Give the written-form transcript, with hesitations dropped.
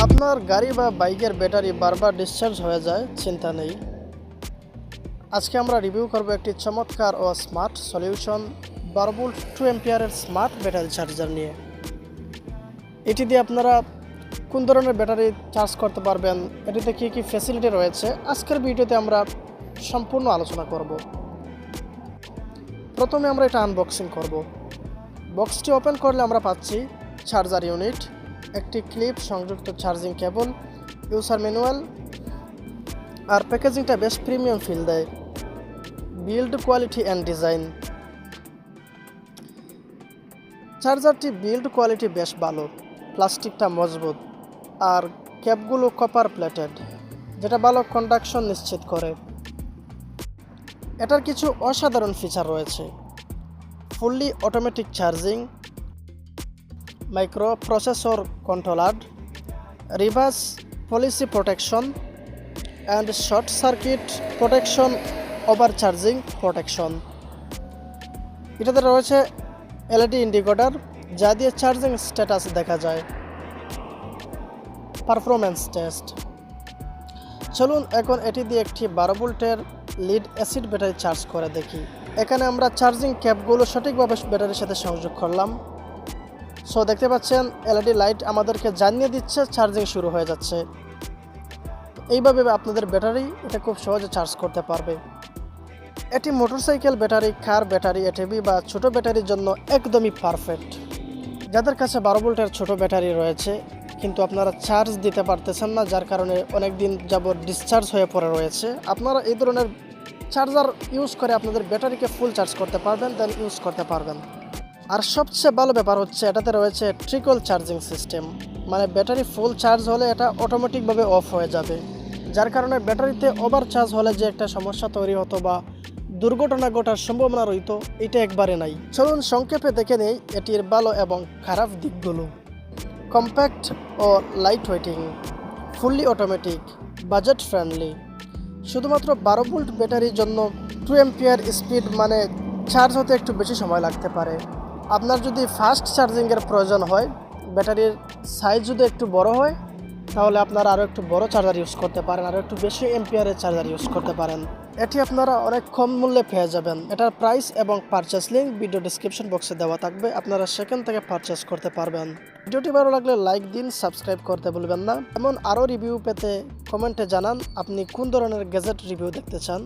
আপনার গাড়ি বা বাইকের ব্যাটারি বারবার ডিসচার্জ হয়ে যায়, চিন্তা নেই। আজকে আমরা রিভিউ করব একটি চমৎকার ও স্মার্ট সলিউশন 12 ভোল্ট 2 অ্যাম্পিয়ারের স্মার্ট ব্যাটারি চার্জার নিয়ে। এটি দিয়ে আপনারা কোন ধরনের ব্যাটারি চার্জ করতে পারবেন, এটিতে কী কী ফ্যাসিলিটি রয়েছে, আজকের ভিডিওতে আমরা সম্পূর্ণ আলোচনা করব। প্রথমে আমরা এটা আনবক্সিং করব। বক্সটি ওপেন করলে আমরা পাচ্ছি চার্জার ইউনিট, একটি ক্লিপ, সংযুক্ত চার্জিং কেবল, ইউজার ম্যানুয়াল, আর প্যাকেজিংটা বেশ প্রিমিয়াম ফিল দেয়। বিল্ড কোয়ালিটি অ্যান্ড ডিজাইন, চার্জারটি বিল্ড কোয়ালিটি বেশ ভালো, প্লাস্টিকটা মজবুত আর ক্যাপগুলো কপার প্লেটেড, যেটা ভালো কন্ডাকশন নিশ্চিত করে। এটার কিছু অসাধারণ ফিচার রয়েছে: fully automatic charging, microprocessor controller, reverse policy protection and short circuit protection, over charging protection. এটাতে রয়েছে এলইডি ইন্ডিকেটর, যা দিয়ে চার্জিং স্ট্যাটাস দেখা যায়। পারফরম্যান্স টেস্ট, চলুন এখন এটি দিয়ে একটি 12 ভোল্টের লিড অ্যাসিড ব্যাটারি চার্জ করে দেখি। এখানে আমরা চার্জিং ক্যাপগুলো সঠিকভাবে ব্যাটারির সাথে সংযোগ করলাম। সো দেখতে পাচ্ছেন এলইডি লাইট আমাদেরকে জানিয়ে দিচ্ছে চার্জিং শুরু হয়ে যাচ্ছে। এইভাবে আপনাদের ব্যাটারি এটা খুব সহজে চার্জ করতে পারবে। এটি মোটরসাইকেল ব্যাটারি, কার ব্যাটারি, এটিভি বা ছোট ব্যাটারির জন্য একদমই পারফেক্ট। যাদের কাছে 12 ভোল্টের ছোট ব্যাটারি রয়েছে কিন্তু আপনারা চার্জ দিতে পারতেছেন না, যার কারণে অনেক দিন যাবত ডিসচার্জ হয়ে পড়ে রয়েছে, আপনারা এই ধরনের চার্জার ইউজ করে আপনাদের ব্যাটারিকে ফুল চার্জ করতে পারবেন, দেন ইউজ করতে পারবেন। আর সবচেয়ে ভালো ব্যাপার হচ্ছে এটাতে রয়েছে ট্রিকল চার্জিং সিস্টেম, মানে ব্যাটারি ফুল চার্জ হলে এটা অটোমেটিকভাবে অফ হয়ে যাবে, যার কারণে ব্যাটারিতে ওভার চার্জ হলে যে একটা সমস্যা তৈরি হতো বা দুর্ঘটনা ঘটার সম্ভাবনা রইত, এটা একবারে নাই। চলুন সংক্ষেপে দেখে নেই এটির ভালো এবং খারাপ দিকগুলো। কম্প্যাক্ট ও light weighting, fully automatic, budget friendly. শুধুমাত্র 12 ভোল্ট ব্যাটারির জন্য 2 অ্যাম্পিয়ার স্পিড, মানে চার্জ হতে একটু বেশি সময় লাগতে পারে। আপনার যদি ফাস্ট চার্জিংয়ের প্রয়োজন হয়, ব্যাটারির সাইজ যদি একটু বড় হয়, তাহলে আপনারা আরও একটু বড় চার্জার ইউজ করতে পারেন, আরও একটু বেশি এম্পিয়ারের চার্জার ইউজ করতে পারেন। এটি আপনারা অনেক কম মূল্যে পেয়ে যাবেন। এটার প্রাইস এবং পারচেস লিঙ্ক ভিডিও ডিসক্রিপশন বক্সে দেওয়া থাকবে, আপনারা সেখান থেকে পারচেস করতে পারবেন। ভিডিওটি ভালো লাগলে লাইক দিন, সাবস্ক্রাইব করতে ভুলবেন না। এমন আরও রিভিউ পেতে কমেন্টে জানান আপনি কোন ধরনের গ্যাজেট রিভিউ দেখতে চান।